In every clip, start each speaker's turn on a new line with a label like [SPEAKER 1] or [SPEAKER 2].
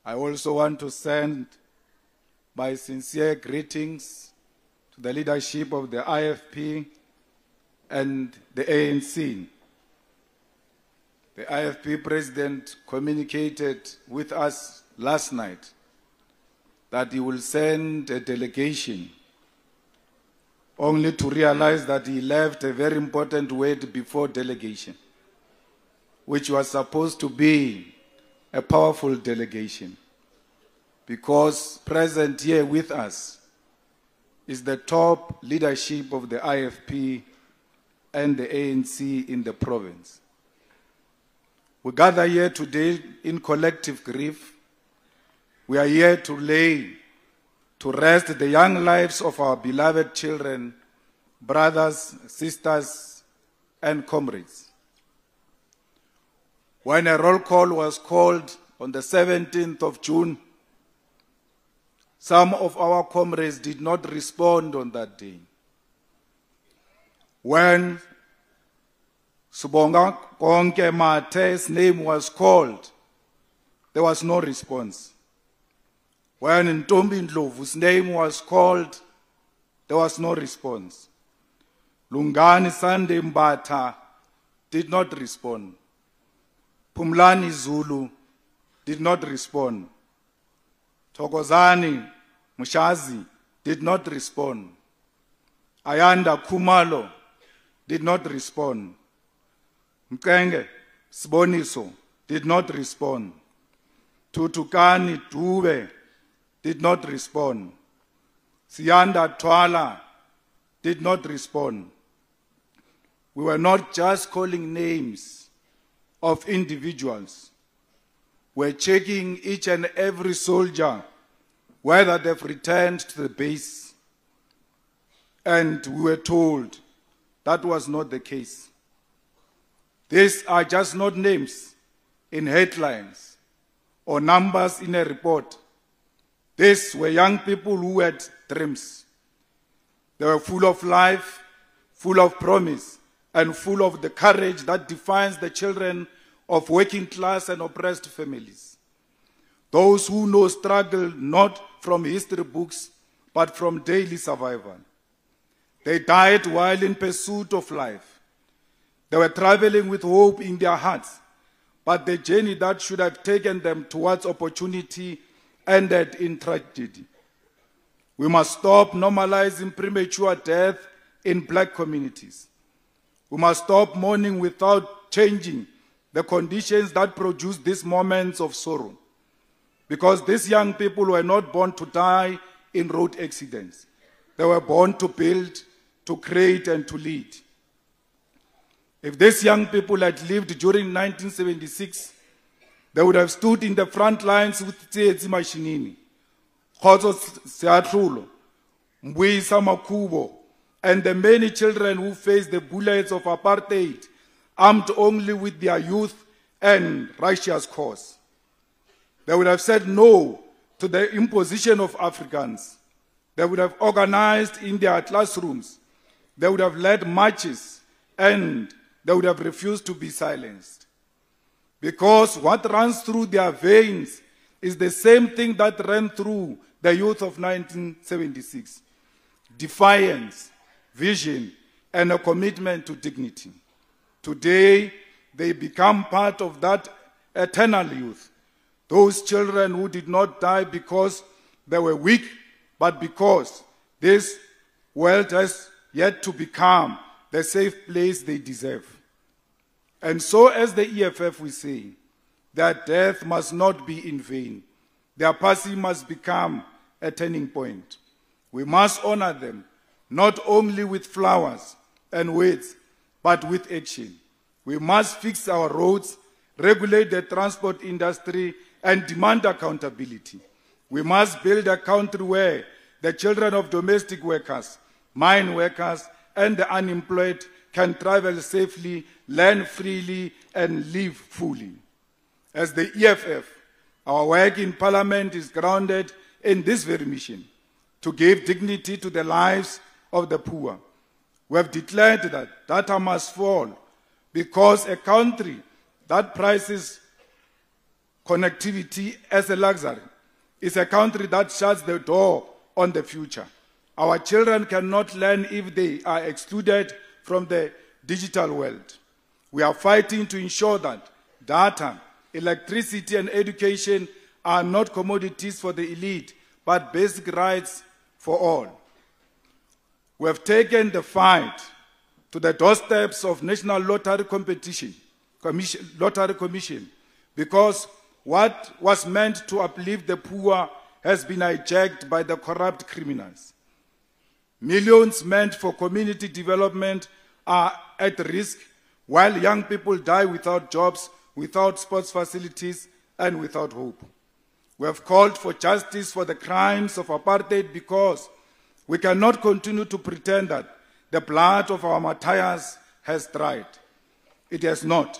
[SPEAKER 1] I also want to send my sincere greetings to the leadership of the IFP and the ANC. The IFP president communicated with us last night that he will send a delegation, only to realize that he left a very important word before delegation, which was supposed to be a powerful delegation, because present here with us is the top leadership of the IFP and the ANC in the province. We gather here today in collective grief. We are here to lay to rest the young lives of our beloved children, brothers, sisters, and comrades. When a roll call was called on the 17th of June, some of our comrades did not respond on that day. When Subonga Konke Mate's name was called, there was no response. When Ntombi Ndlovu's name was called, there was no response. Lungani Sande Mbata did not respond. Pumlani Zulu did not respond. Thokozani Mushazi did not respond. Ayanda Kumalo did not respond. Mkenge Siboniso did not respond. Tutukani Dube did not respond. Siyanda Twala did not respond. We were not just calling names of individuals. We're checking each and every soldier, whether they've returned to the base. And we were told that was not the case. These are just not names in headlines or numbers in a report. These were young people who had dreams. They were full of life, full of promise, and full of the courage that defines the children of working class and oppressed families. Those who know struggle not from history books, but from daily survival. They died while in pursuit of life. They were traveling with hope in their hearts, but the journey that should have taken them towards opportunity ended in tragedy. We must stop normalizing premature death in black communities. We must stop mourning without changing the conditions that produce these moments of sorrow. Because these young people were not born to die in road accidents. They were born to build, to create, and to lead. If these young people had lived during 1976, they would have stood in the front lines with Tsietsi Mashinini, Khotso Seatlulo, Mbuyisa Makubo, and the many children who faced the bullets of apartheid, armed only with their youth and righteous cause. They would have said no to the imposition of Africans. They would have organized in their classrooms. They would have led marches, and they would have refused to be silenced. Because what runs through their veins is the same thing that ran through the youth of 1976. Defiance, vision, and a commitment to dignity. Today, they become part of that eternal youth. Those children who did not die because they were weak, but because this world has yet to become the safe place they deserve. And so, as the EFF we say, their death must not be in vain. Their passing must become a turning point. We must honor them, not only with flowers and words, but with action. We must fix our roads, regulate the transport industry, and demand accountability. We must build a country where the children of domestic workers, mine workers, and the unemployed can travel safely, learn freely, and live fully. As the EFF, our work in Parliament is grounded in this very mission, to give dignity to the lives of the poor. We have declared that data must fall, because a country that prizes connectivity as a luxury is a country that shuts the door on the future. Our children cannot learn if they are excluded from the digital world. We are fighting to ensure that data, electricity, and education are not commodities for the elite, but basic rights for all. We have taken the fight to the doorsteps of National Lottery Commission, because what was meant to uplift the poor has been hijacked by the corrupt criminals. Millions meant for community development are at risk, while young people die without jobs, without sports facilities, and without hope. We have called for justice for the crimes of apartheid because we cannot continue to pretend that the blood of our martyrs has dried. It has not.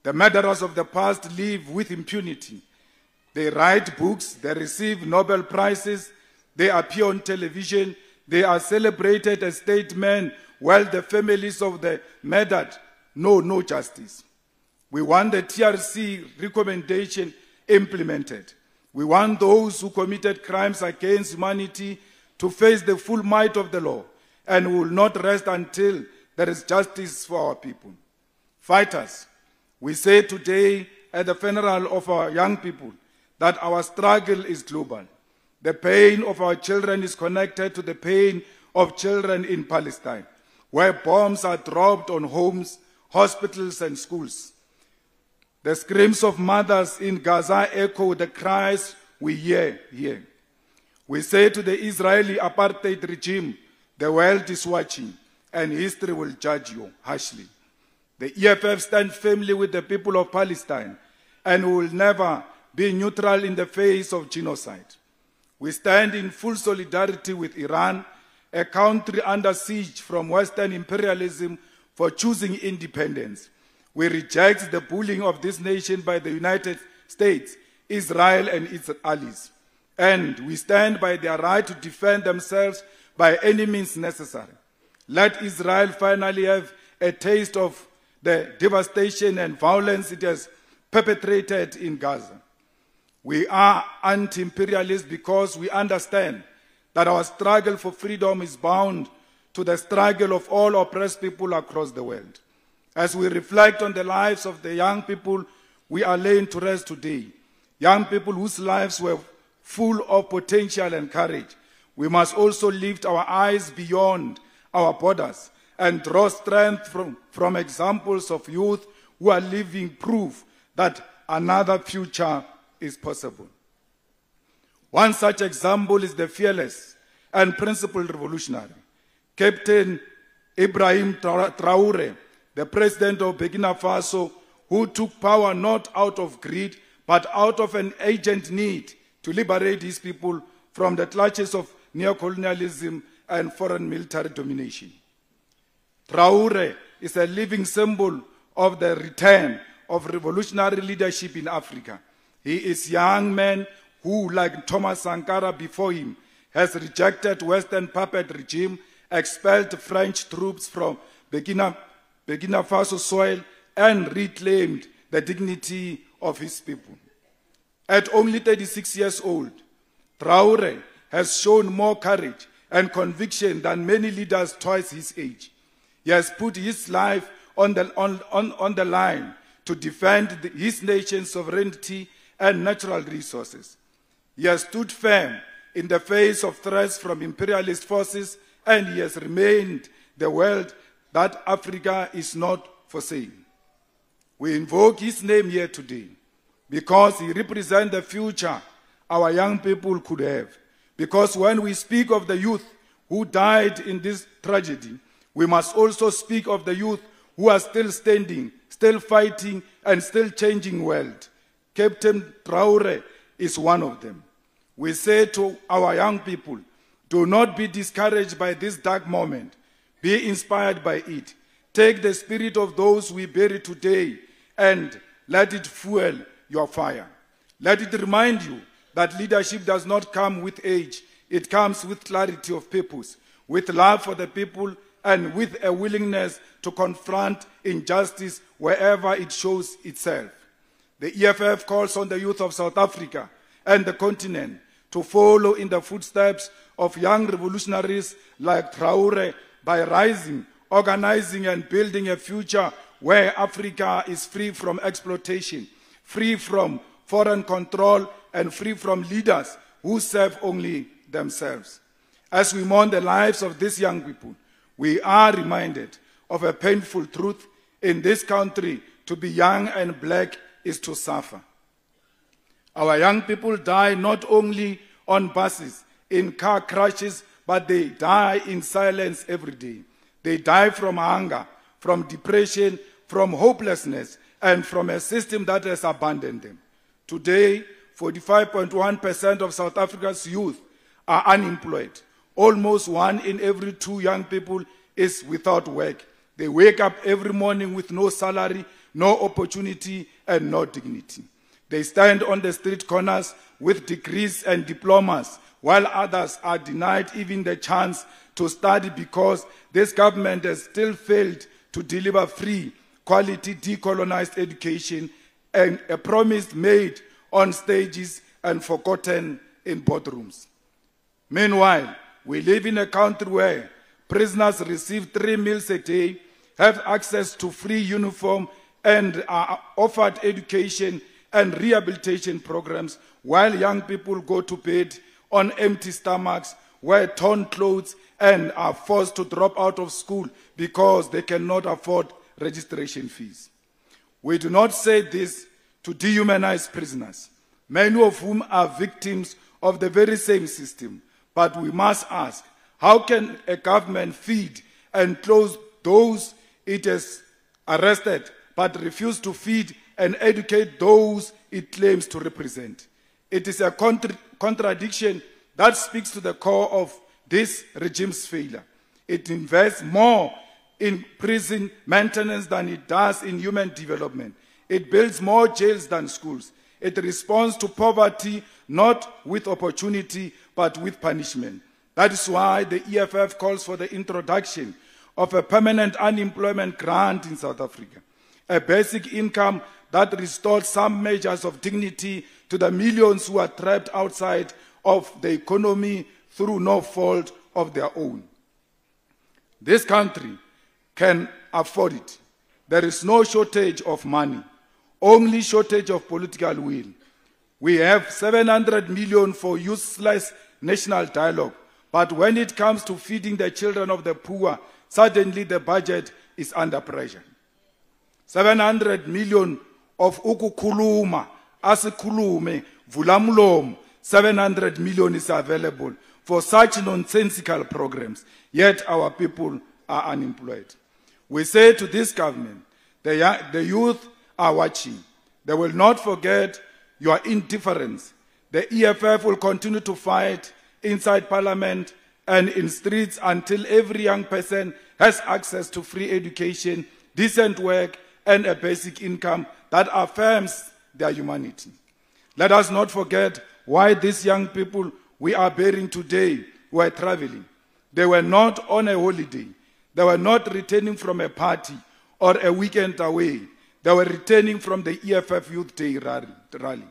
[SPEAKER 1] The murderers of the past live with impunity. They write books, they receive Nobel Prizes, they appear on television, they are celebrated as statesmen, while the families of the murdered know no justice. We want the TRC recommendation implemented. We want those who committed crimes against humanity to face the full might of the law, and we will not rest until there is justice for our people. Fighters, we say today at the funeral of our young people that our struggle is global. The pain of our children is connected to the pain of children in Palestine, where bombs are dropped on homes, hospitals, and schools. The screams of mothers in Gaza echo the cries we hear here. We say to the Israeli apartheid regime, the world is watching, and history will judge you harshly. The EFF stands firmly with the people of Palestine, and will never be neutral in the face of genocide. We stand in full solidarity with Iran, a country under siege from Western imperialism for choosing independence. We reject the bullying of this nation by the United States, Israel, and its allies. And we stand by their right to defend themselves by any means necessary. Let Israel finally have a taste of the devastation and violence it has perpetrated in Gaza. We are anti-imperialist because we understand that our struggle for freedom is bound to the struggle of all oppressed people across the world. As we reflect on the lives of the young people we are laying to rest today, young people whose lives were full of potential and courage, we must also lift our eyes beyond our borders and draw strength from examples of youth who are living proof that another future is possible. One such example is the fearless and principled revolutionary, Captain Ibrahim Traore, the president of Burkina Faso, who took power not out of greed, but out of an urgent need to liberate his people from the clutches of neocolonialism and foreign military domination. Traore is a living symbol of the return of revolutionary leadership in Africa. He is a young man who, like Thomas Sankara before him, has rejected Western puppet regime, expelled French troops from Burkina Faso soil, and reclaimed the dignity of his people. At only 36 years old, Traore has shown more courage and conviction than many leaders twice his age. He has put his life on the line to defend his nation's sovereignty and natural resources. He has stood firm in the face of threats from imperialist forces, and he has remained the world that Africa is not for sale. We invoke his name here today because he represents the future our young people could have. Because when we speak of the youth who died in this tragedy, we must also speak of the youth who are still standing, still fighting, and still changing the world. Captain Traore is one of them. We say to our young people, do not be discouraged by this dark moment. Be inspired by it. Take the spirit of those we bury today and let it fuel your fire. Let it remind you that leadership does not come with age. It comes with clarity of purpose, with love for the people, and with a willingness to confront injustice wherever it shows itself. The EFF calls on the youth of South Africa and the continent to follow in the footsteps of young revolutionaries like Traore by rising, organizing and building a future where Africa is free from exploitation, free from foreign control and free from leaders who serve only themselves. As we mourn the lives of these young people, we are reminded of a painful truth in this country: to be young and black is to suffer. Our young people die not only on buses, in car crashes, but they die in silence every day. They die from hunger, from depression, from hopelessness, and from a system that has abandoned them. Today, 45.1% of South Africa's youth are unemployed. Almost 1 in every 2 young people is without work. They wake up every morning with no salary, no opportunity, and no dignity. They stand on the street corners with degrees and diplomas, while others are denied even the chance to study because this government has still failed to deliver free, quality, decolonized education, and a promise made on stages and forgotten in boardrooms. Meanwhile, we live in a country where prisoners receive 3 meals a day, have access to free uniform, and are offered education and rehabilitation programs, while young people go to bed on empty stomachs, wear torn clothes, and are forced to drop out of school because they cannot afford registration fees. We do not say this to dehumanize prisoners, many of whom are victims of the very same system. But we must ask, how can a government feed and clothe those it has arrested, but refuse to feed and educate those it claims to represent? It is a contradiction that speaks to the core of this regime's failure. It invests more in prison maintenance than it does in human development. It builds more jails than schools. It responds to poverty not with opportunity, but with punishment. That is why the EFF calls for the introduction of a permanent unemployment grant in South Africa, a basic income that restores some measures of dignity to the millions who are trapped outside of the economy through no fault of their own. This country can afford it. There is no shortage of money, only shortage of political will. We have 700 million for useless national dialogue, but when it comes to feeding the children of the poor, suddenly the budget is under pressure. 700 million of ukukhuluma, asikhulume, vulamulom, 700 million is available for such nonsensical programs, yet our people are unemployed. We say to this government, the youth are watching. They will not forget your indifference. The EFF will continue to fight inside Parliament and in streets until every young person has access to free education, decent work, and a basic income that affirms their humanity. Let us not forget why these young people we are burying today were traveling. They were not on a holiday. They were not returning from a party or a weekend away. They were returning from the EFF Youth Day rally.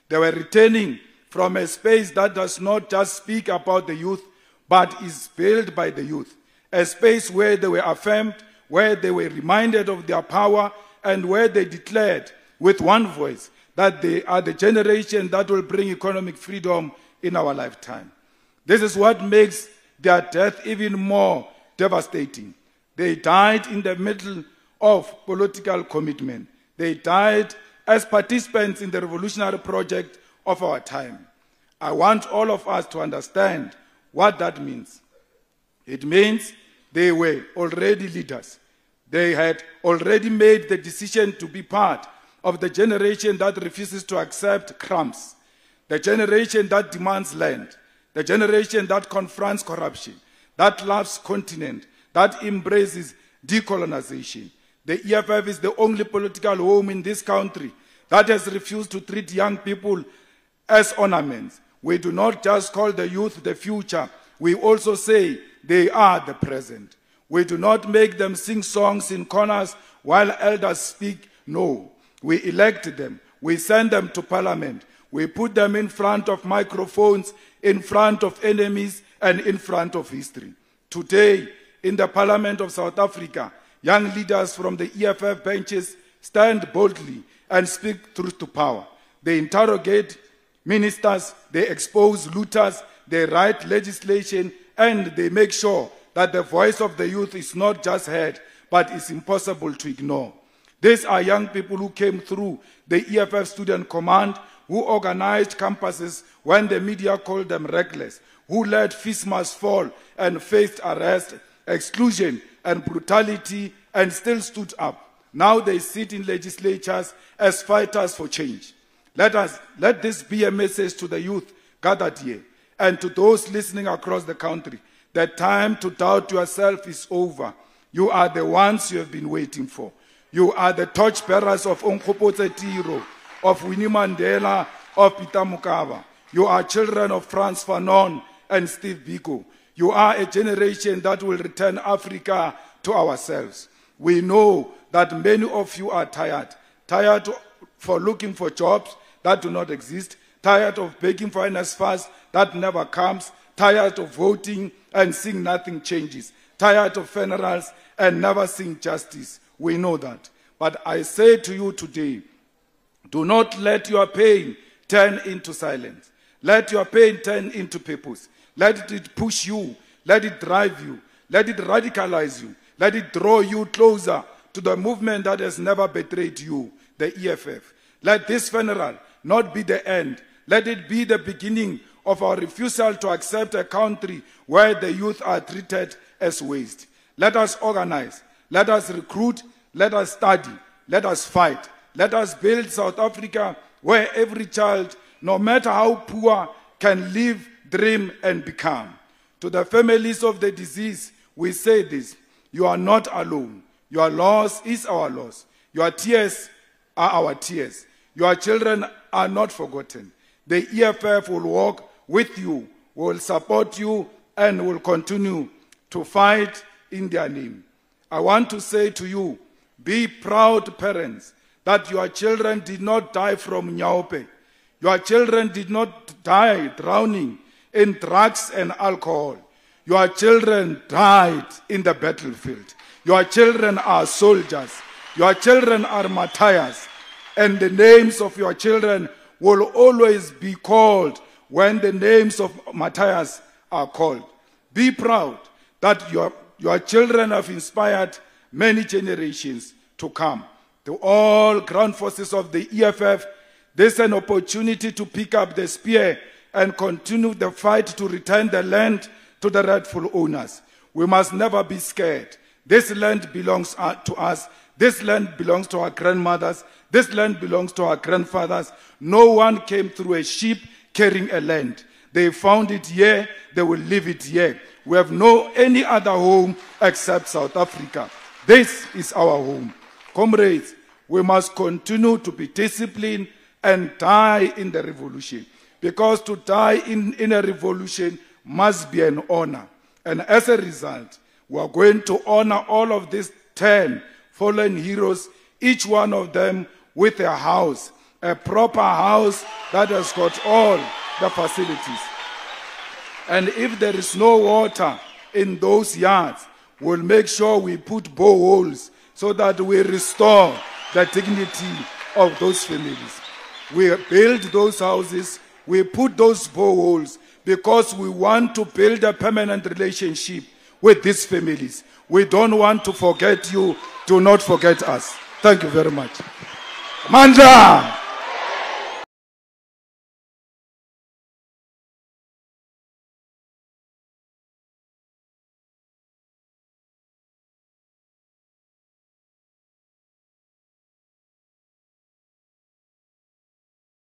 [SPEAKER 1] They were returning from a space that does not just speak about the youth, but is built by the youth. A space where they were affirmed, where they were reminded of their power, and where they declared with one voice that they are the generation that will bring economic freedom in our lifetime. This is what makes their death even more devastating. They died in the middle of political commitment. They died as participants in the revolutionary project of our time. I want all of us to understand what that means. It means they were already leaders. They had already made the decision to be part of the generation that refuses to accept crumbs, the generation that demands land, the generation that confronts corruption, that loves continent, that embraces decolonization. The EFF is the only political home in this country that has refused to treat young people as ornaments. We do not just call the youth the future, we also say they are the present. We do not make them sing songs in corners while elders speak. No, we elect them, We send them to Parliament. We put them in front of microphones, in front of enemies, and in front of history. Today, in the Parliament of South Africa, young leaders from the EFF benches stand boldly and speak truth to power. They interrogate ministers, they expose looters, they write legislation, and they make sure that the voice of the youth is not just heard, but is impossible to ignore. These are young people who came through the EFF Student Command, who organized campuses when the media called them reckless, who let FISMAs fall and faced arrest, exclusion, and brutality, and still stood up. Now they sit in legislatures as fighters for change. Let this be a message to the youth gathered here and to those listening across the country. The time to doubt yourself is over. You are the ones you have been waiting for. You are the torchbearers of Onkgopotse Tiro, of Winnie Mandela, of Peter Mokaba. You are children of Frantz Fanon and Steve Biko. You are a generation that will return Africa to ourselves. We know that many of you are tired for looking for jobs that do not exist, tired of begging for NSFAS that never comes, tired of voting and seeing nothing changes, tired of funerals and never seeing justice. We know that. But I say to you today, do not let your pain turn into silence. Let your pain turn into purpose. Let it push you. Let it drive you. Let it radicalize you. Let it draw you closer to the movement that has never betrayed you, the EFF. Let this funeral not be the end. Let it be the beginning of our refusal to accept a country where the youth are treated as waste. Let us organize. Let us recruit. Let us study. Let us fight. Let us build South Africa where every child, no matter how poor, can live, dream, and become. To the families of the deceased, we say this: you are not alone. Your loss is our loss. Your tears are our tears. Your children are not forgotten. The EFF will walk with you, will support you, and will continue to fight in their name. I want to say to you, be proud parents that your children did not die from Nyaope. Your children did not die drowning in drugs and alcohol. Your children died in the battlefield. Your children are soldiers. Your children are martyrs. And the names of your children will always be called when the names of martyrs are called. Be proud that your children have inspired many generations to come. To all ground forces of the EFF, this is an opportunity to pick up the spear and continue the fight to return the land to the rightful owners. We must never be scared. This land belongs to us. This land belongs to our grandmothers. This land belongs to our grandfathers. No one came through a ship carrying a land. They found it here. They will leave it here. We have no any other home except South Africa. This is our home. Comrades, we must continue to be disciplined and die in the revolution. Because to die in a revolution must be an honor. And as a result, we are going to honor all of these 10 fallen heroes, each one of them with a house, a proper house that has got all the facilities. And if there is no water in those yards, we'll make sure we put boreholes so that we restore the dignity of those families. We build those houses, we put those boreholes because we want to build a permanent relationship with these families. We don't want to forget you. Do not forget us. Thank you very much. Mandla!